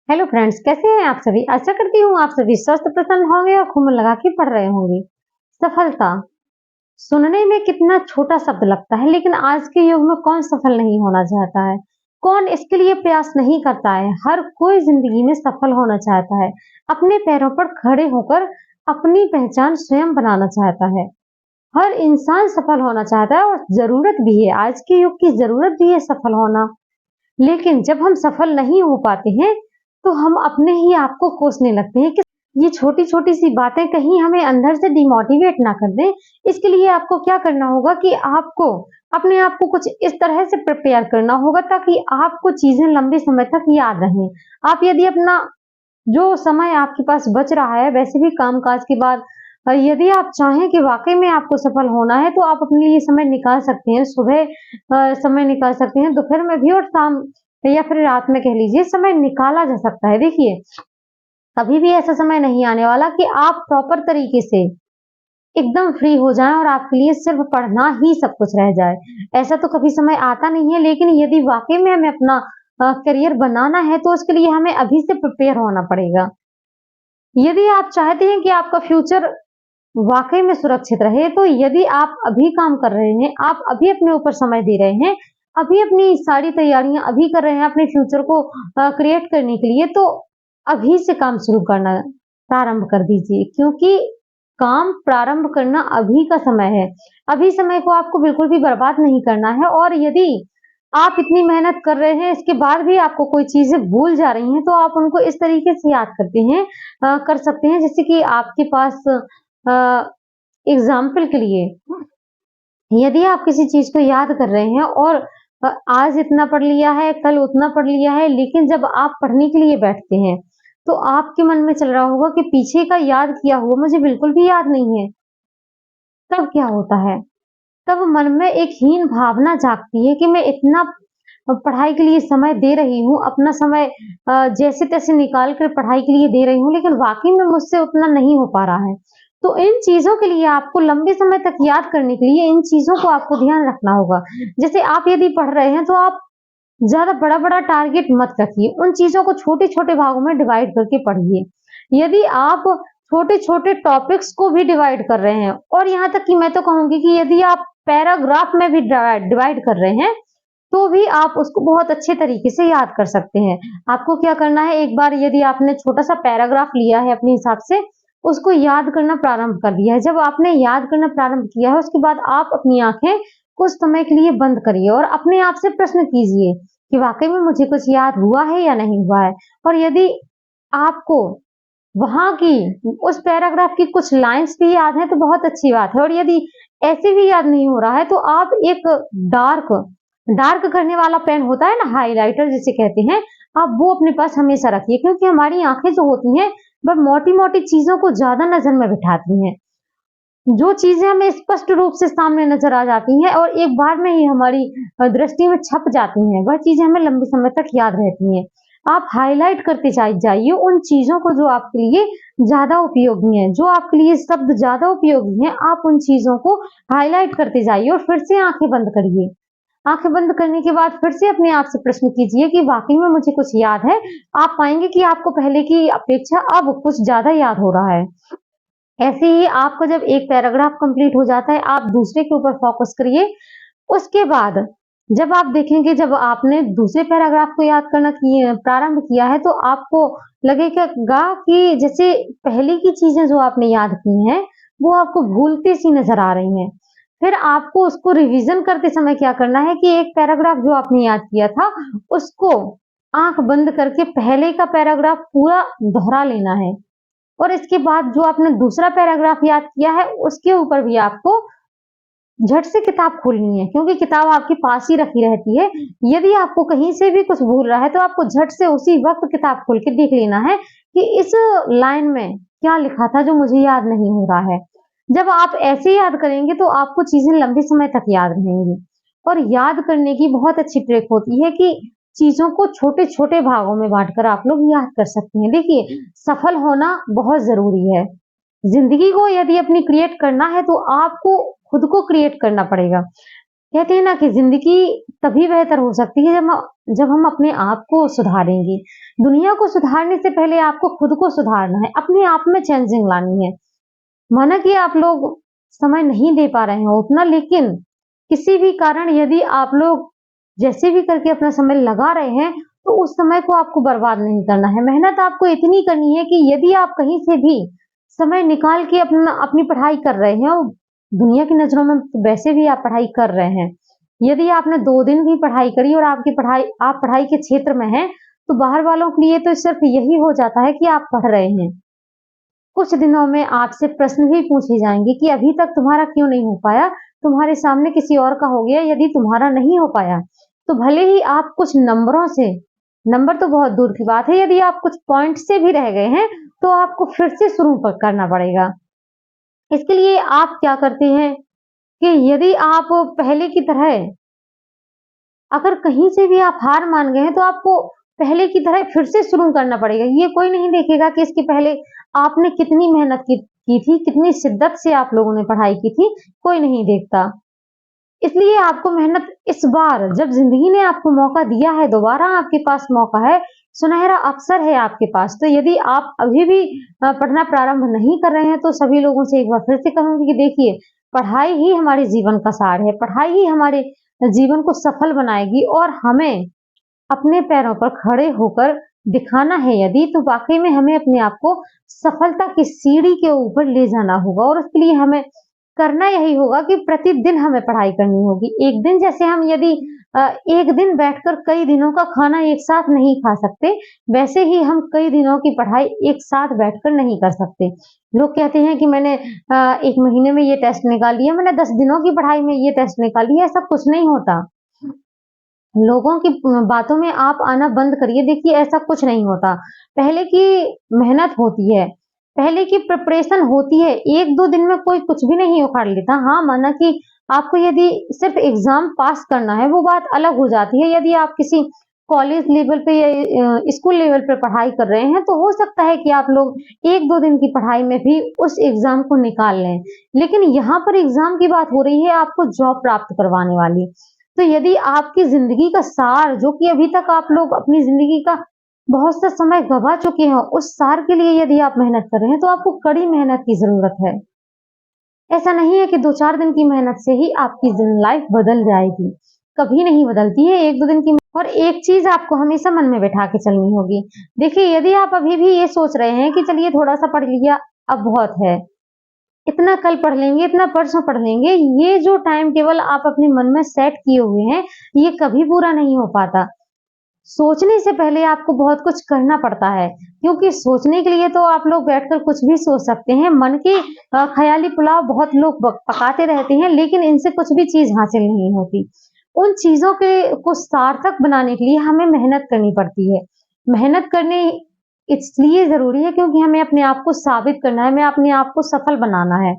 Hello friends, कैसे हैं आप सभी। आशा करती हूँ आप सभी स्वस्थ प्रसन्न होंगे और खूब मन लगा के पढ़ रहे होंगे। सफलता सुनने में कितना छोटा शब्द लगता है, लेकिन आज के युग में कौन सफल नहीं होना चाहता है। कौन इसके लिए प्रयास नहीं करता है। हर कोई जिंदगी में सफल होना चाहता है। अपने पैरों पर खड़े होकर अपनी पहचान स्वयं बनाना चाहता है। हर इंसान सफल होना चाहता है और जरूरत भी है, आज के युग की जरूरत भी है सफल होना। लेकिन जब हम सफल नहीं हो पाते हैं तो हम अपने ही आप को कोसने लगते हैं कि ये छोटी-छोटी सी बातें कहीं हमें अंदर से डिमोटिवेट ना कर दें। इसके लिए आपको क्या करना होगा कि आपको अपने आप को कुछ इस तरह से प्रिपेयर करना होगा ताकि आपको चीज़ें लंबे समय तक याद रहें। आप यदि अपना जो समय आपके पास बच रहा है वैसे भी काम-काज के बाद यदि आप चाहें कि वाक़ई में आपको सफल होना है तो आप अपने लिए समय निकाल सकते हैं। सुबह समय निकाल सकते हैं, दोपहर में भी और शाम या फिर रात में कह लीजिए, समय निकाला जा सकता है। देखिए, कभी भी ऐसा समय नहीं आने वाला कि आप प्रॉपर तरीके से एकदम फ्री हो जाएँ और आपके लिए सिर्फ़ पढ़ना ही सब कुछ रह जाए। ऐसा तो कभी समय आता नहीं है, लेकिन यदि वाक़ई में हमें अपना करियर बनाना है तो उसके लिए हमें अभी से प्रिपेयर होना पड़ेगा। यदि आप चाहते हैं कि आपका फ्यूचर वाक़ई में सुरक्षित रहे, तो यदि आप अभी काम कर रहे हैं, आप अभी अपने ऊपर समय दे रहे हैं, अभी अपनी सारी तैयारियाँ अभी कर रहे हैं अपने फ्यूचर को क्रिएट करने के लिए, तो अभी से काम शुरू करना प्रारंभ कर दीजिए, क्योंकि काम प्रारंभ करना अभी का समय है। अभी समय को आपको बिल्कुल भी बर्बाद नहीं करना है और यदि आप इतनी मेहनत कर रहे हैं, इसके बाद भी आपको कोई चीज़ें भूल जा रही हैं, तो आप उनको इस तरीके से याद करते हैं कर सकते हैं जैसे कि आपके पास अ, एग्ज़ाम्पल के लिए यदि आप किसी चीज़ को याद कर रहे हैं और आज इतना पढ़ लिया है, कल उतना पढ़ लिया है, लेकिन जब आप पढ़ने के लिए बैठते हैं, तो आपके मन में चल रहा होगा कि पीछे का याद किया हुआ मुझे बिल्कुल भी याद नहीं है। तब क्या होता है? तब मन में एक हीन भावना जागती है कि मैं इतना पढ़ाई के लिए समय दे रही हूँ, अपना समय जैसे-तैसे निकाल कर पढ़ाई के लिए दे रही हूँ, लेकिन वाक़ई में मुझसे उतना नहीं हो पा रहा है। तो इन चीज़ों के लिए आपको लंबे समय तक याद करने के लिए इन चीज़ों को आपको ध्यान रखना होगा। जैसे आप यदि पढ़ रहे हैं, तो आप ज़्यादा बड़ा-बड़ा टारगेट मत रखिए। उन चीज़ों को छोटे-छोटे भागों में डिवाइड करके पढ़िए। यदि आप छोटे-छोटे टॉपिक्स को भी डिवाइड कर रहे हैं और यहाँ तक कि मैं तो कहूँगी कि यदि आप पैराग्राफ में भी डिवाइड कर रहे हैं, तो भी आप उसको बहुत अच्छे तरीके से याद कर सकते हैं। आपको क्या करना है, एक बार यदि आपने छोटा-सा पैराग्राफ लिया है अपने हिसाब से, उसको याद करना प्रारंभ कर दिया है। जब आपने याद करना प्रारंभ किया है, उसके बाद आप अपनी आँखें कुछ समय के लिए बंद करिए और अपने आप से प्रश्न कीजिए कि वाक़ई में मुझे कुछ याद हुआ है या नहीं हुआ है। और यदि आपको वहाँ की उस पैराग्राफ की कुछ लाइन्स भी याद हैं, तो बहुत अच्छी बात है और यदि ऐसे भी याद नहीं हो रहा है, तो आप एक डार्क डार्क करने वाला पेन होता है ना, हाइलाइटर जिसे कहते हैं, आप वो अपने पास हमेशा रखिए क्योंकि हमारी आँखें जो होती हैं, वह मोटी-मोटी चीज़ों को ज़्यादा नज़र में बिठाती हैं। जो चीज़ें हमें स्पष्ट रूप से सामने नज़र आ जाती हैं और एक बार में ही हमारी दृष्टि में छप जाती हैं, वह चीज़ें हमें लंबे समय तक याद रहती हैं। आप हाइलाइट करते जाइए उन चीज़ों को जो आपके लिए ज़्यादा उपयोगी हैं, जो आपके लिए शब्द ज़्यादा उपयोगी हैं, आप उन चीज़ों को हाइलाइट करते जाइए और फिर से आँखें बंद करिए। आँखें बंद करने के बाद फिर से अपने आप से प्रश्न कीजिए कि वाक़ई में मुझे कुछ याद है? आप पाएँगे कि आपको पहले की अपेक्षा अब कुछ ज़्यादा याद हो रहा है। ऐसे ही आपका जब एक पैराग्राफ कंप्लीट हो जाता है, आप दूसरे के ऊपर फ़ोकस करिए। उसके बाद जब आप देखेंगे, जब आपने दूसरे पैराग्राफ को याद करना किए प्रारंभ किया है, तो आपको लगेगा कि जैसे पहले की चीज़ें जो आपने याद की हैं, वो आपको भूलती-सी नज़र आ रही हैं। फिर आपको उसको रिवीज़न करते समय क्या करना है कि एक पैराग्राफ जो आपने याद किया था, उसको आँख बंद करके पहले का पैराग्राफ पूरा दोहरा लेना है। और इसके बाद जो आपने दूसरा पैराग्राफ याद किया है, उसके ऊपर भी आपको झट से किताब खोलनी है क्योंकि किताब आपके पास ही रखी रहती है। यदि आपको कहीं से भी कुछ भूल रहा है, तो आपको झट से उसी वक़्त किताब खोल के देख लेना है कि इस लाइन में क्या लिखा था जो मुझे याद नहीं हो रहा है। जब आप ऐसे याद करेंगे, तो आपको चीज़ें लंबे समय तक याद रहेंगी। और याद करने की बहुत अच्छी ट्रिक होती है कि चीज़ों को छोटे-छोटे भागों में बाँटकर आप लोग याद कर सकते हैं। देखिए, सफल होना बहुत ज़रूरी है। ज़िंदगी को यदि अपनी क्रिएट करना है, तो आपको खुद को क्रिएट करना पड़ेगा। कहते हैं ना कि ज़िंदगी तभी बेहतर हो सकती है जब हम अपने आप को सुधारेंगे। दुनिया को सुधारने से पहले आपको खुद को सुधारना है, अपने आप में चेंजिंग लानी है। माना कि आप लोग समय नहीं दे पा रहे हो उतना, लेकिन किसी भी कारण यदि आप लोग जैसे भी करके अपना समय लगा रहे हैं, तो उस समय को आपको बर्बाद नहीं करना है। मेहनत आपको इतनी करनी है कि यदि आप कहीं से भी समय निकाल के अपनी पढ़ाई कर रहे हैं, और दुनिया की नज़रों में तो वैसे भी आप पढ़ाई कर रहे हैं। यदि आपने 2 दिन भी पढ़ाई करी और आप पढ़ाई के क्षेत्र में हैं, तो बाहर वालों के लिए तो सिर्फ यही हो जाता है कि आप पढ़ रहे हैं। कुछ दिनों में आपसे प्रश्न भी पूछे जाएँगे कि अभी तक तुम्हारा क्यों नहीं हो पाया? तुम्हारे सामने किसी और का हो गया, यदि तुम्हारा नहीं हो पाया, तो भले ही आप कुछ नंबरों से, नंबर तो बहुत दूर की बात है, यदि आप कुछ पॉइंट से भी रह गए हैं, तो आपको फिर से शुरू प करना पड़ेगा। इसके लिए आप क्या करते हैं कि यदि आप पहले की तरह अगर कहीं से भी आप हार मान गए हैं, तो आपको पहले की तरह फिर से शुरू करना पड़ेगा। ये कोई नहीं देखेगा कि इसके पहले आपने कितनी मेहनत की थी, कितनी शिद्दत से आप लोगों ने पढ़ाई की थी, कोई नहीं देखता। इसलिए आपको मेहनत इस बार जब ज़िंदगी ने आपको मौका दिया है, दोबारा आपके पास मौका है, सुनहरा अवसर है आपके पास। तो यदि आप अभी भी पढ़ना प्रारंभ नहीं कर रहे हैं, तो सभी लोगों से एक बार फिर से कहूँगी कि देखिए, पढ़ाई ही हमारे जीवन का सार है, पढ़ाई ही हमारे जीवन को सफल बनाएगी, और हमें अपने पैरों पर खड़े होकर दिखाना है यदि, तो वाक़ई में हमें अपने आप को सफलता की सीढ़ी के ऊपर ले जाना होगा, और उसके लिए हमें करना यही होगा कि प्रतिदिन हमें पढ़ाई करनी होगी। एक दिन जैसे हम यदि एक दिन बैठकर कई दिनों का खाना एक साथ नहीं खा सकते, वैसे ही हम कई दिनों की पढ़ाई एक साथ बैठकर नहीं कर सकते। लोग कहते हैं कि मैंने 1 महीने में ये टेस्ट निकाल लिया, मैंने 10 दिनों की पढ़ाई में ये टेस्ट निकाल लिया, ऐसा कुछ नहीं होता। लोगों की बातों में आप आना बंद करिए। देखिए, ऐसा कुछ नहीं होता। पहले की मेहनत होती है, पहले की प्रिपरेशन होती है। 1-2 दिन में कोई कुछ भी नहीं उखाड़ लेता। हाँ, माना कि आपको यदि सिर्फ़ एग्ज़ाम पास करना है, वो बात अलग हो जाती है। यदि आप किसी कॉलेज लेवल पे या स्कूल लेवल पे पढ़ाई कर रहे हैं, तो हो सकता है कि आप लोग 1-2 दिन की पढ़ाई में भी उस एग्ज़ाम को निकाल लें। लेकिन यहाँ पर एग्ज़ाम की बात हो रही है आपको जॉब प्राप्त करवाने वाली। तो यदि आपकी ज़िंदगी का सार, जो कि अभी तक आप लोग अपनी ज़िंदगी का बहुत सा समय गँवा चुके हैं, उस सार के लिए यदि आप मेहनत कर रहे हैं, तो आपको कड़ी मेहनत की ज़रूरत है। ऐसा नहीं है कि 2-4 दिन की मेहनत से ही आपकी लाइफ़ बदल जाएगी। कभी नहीं बदलती है 1-2 दिन की। और एक चीज़ आपको हमेशा मन में बैठा के चलनी होगी। देखिए, यदि आप अभी भी ये सोच रहे हैं कि चलिए थोड़ा-सा पढ़ लिया, अब बहुत है। इतना कल पढ़ लेंगे, इतना परसों पढ़ लेंगे, ये जो टाइम टेबल आप अपने मन में सेट किए हुए हैं, ये कभी पूरा नहीं हो पाता। सोचने से पहले आपको बहुत कुछ करना पड़ता है, क्योंकि सोचने के लिए तो आप लोग बैठकर कुछ भी सोच सकते हैं। मन के ख़याली पुलाव बहुत लोग पकाते रहते हैं, लेकिन इनसे कुछ भी चीज़ हासिल नहीं होती। उन चीज़ों के को सार्थक बनाने के लिए हमें मेहनत करनी पड़ती है। मेहनत करनी इसलिए ज़रूरी है क्योंकि हमें अपने आप को साबित करना है, हमें अपने आप को सफल बनाना है।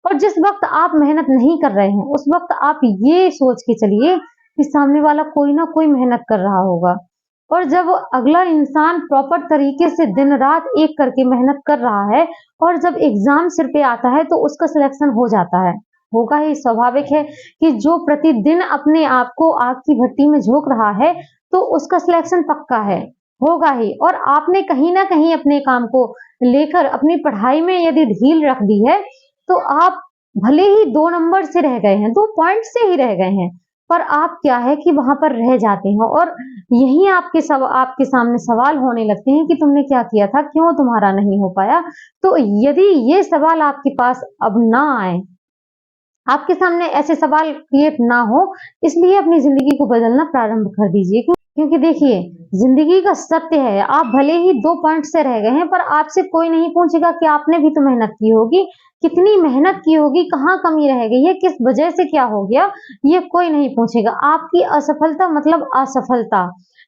और जिस वक़्त आप मेहनत नहीं कर रहे हैं, उस वक़्त आप ये सोच के चलिए कि सामने वाला कोई ना कोई मेहनत कर रहा होगा। और जब अगला इंसान प्रॉपर तरीके से दिन-रात एक करके मेहनत कर रहा है, और जब एग्ज़ाम सिर पे आता है, तो उसका सिलेक्शन हो जाता है। होगा ही, स्वाभाविक है कि जो प्रतिदिन अपने आप को आग की भट्टी में झोंक रहा है, तो उसका सिलेक्शन पक्का है, होगा ही। और आपने कहीं न कहीं अपने काम को लेकर अपनी पढ़ाई में यदि ढील रख दी है, तो आप भले ही 2 नंबर से रह गए हैं, 2 पॉइंट से ही रह गए हैं, पर आप क्या है कि वहाँ पर रह जाते हैं, और यहीं आपके सामने सवाल होने लगते हैं कि तुमने क्या किया था? क्यों तुम्हारा नहीं हो पाया? तो यदि ये सवाल आपके पास अब ना आए, आपके सामने ऐसे सवाल क्रिएट ना हो, इसलिए अपनी ज़िंदगी को बदलना प्रारंभ कर दीजिए। क्योंकि देखिए, ज़िंदगी का सत्य है, आप भले ही 2 पॉइंट से रह गए हैं, पर आपसे कोई नहीं पूछेगा कि आपने भी तो मेहनत की होगी, कितनी मेहनत की होगी, कहाँ कमी रह गई है, किस वजह से क्या हो गया, ये कोई नहीं पूछेगा। आपकी असफलता मतलब असफलता,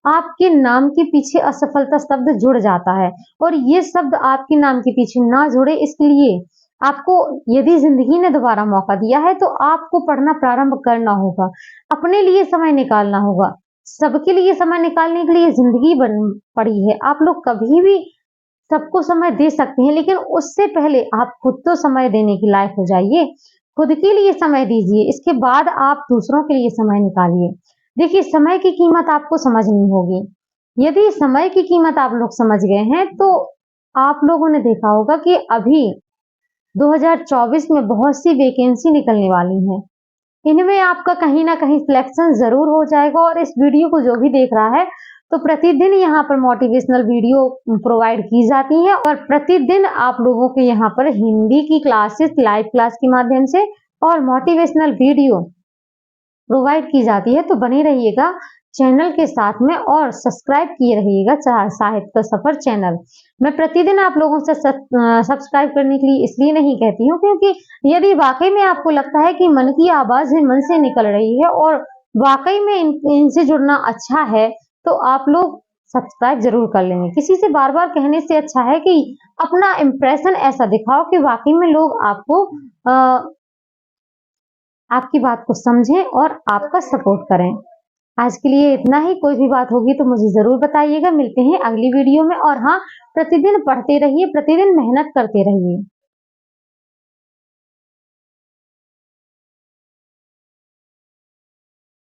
आपके नाम के पीछे असफलता शब्द जुड़ जाता है, और ये शब्द आपके नाम के पीछे ना जुड़े, इसके लिए आपको, यदि ज़िंदगी ने दोबारा मौका दिया है, तो आपको पढ़ना प्रारंभ करना होगा, अपने लिए समय निकालना होगा। सबके लिए समय निकालने के लिए ज़िंदगी बन पड़ी है। आप लोग कभी भी सबको समय दे सकते हैं, लेकिन उससे पहले आप खुद तो समय देने के लायक हो जाइए। खुद के लिए समय दीजिए, इसके बाद आप दूसरों के लिए समय निकालिए। देखिए, समय की कीमत आपको समझनी होगी। यदि समय की कीमत आप लोग समझ गए हैं, तो आप लोगों ने देखा होगा कि अभी 2024 में बहुत सी वैकेंसी निकलने वाली हैं। इनमें आपका कहीं न कहीं सिलेक्शन ज़रूर हो जाएगा और इस वीडियो को जो भी देख रहा है, तो प्रतिदिन यहाँ पर मोटिवेशनल वीडियो प्रोवाइड की जाती है और प्रतिदिन आप लोगों के यहाँ पर हिंदी की क्लासेस लाइव क्लास के माध्यम से और मोटिवेशनल वीडियो प्रोवाइड की जाती है। तो बने रहिएगा चैनल के साथ में और सब्सक्राइब किए रहिएगा साहित्य का सफर चैनल। मैं प्रतिदिन आप लोगों से सब्सक्राइब करने के लिए इसलिए नहीं कहती हूँ, क्योंकि यदि वाकई में आपको लगता है कि मन की आवाज है, मन से निकल रही है और वाकई में इनसे जुड़ना अच्छा है, तो आप लोग सब्सक्राइब जरूर कर लेंगे। किसी से बार बार कहने से अच्छा है कि अपना इम्प्रेशन ऐसा दिखाओ कि वाकई में लोग आपको आपकी बात को समझें और आपका सपोर्ट करें। आज के लिए इतना ही। कोई भी बात होगी तो मुझे ज़रूर बताइएगा। मिलते हैं अगली वीडियो में और हाँ, प्रतिदिन पढ़ते रहिए, प्रतिदिन मेहनत करते रहिए।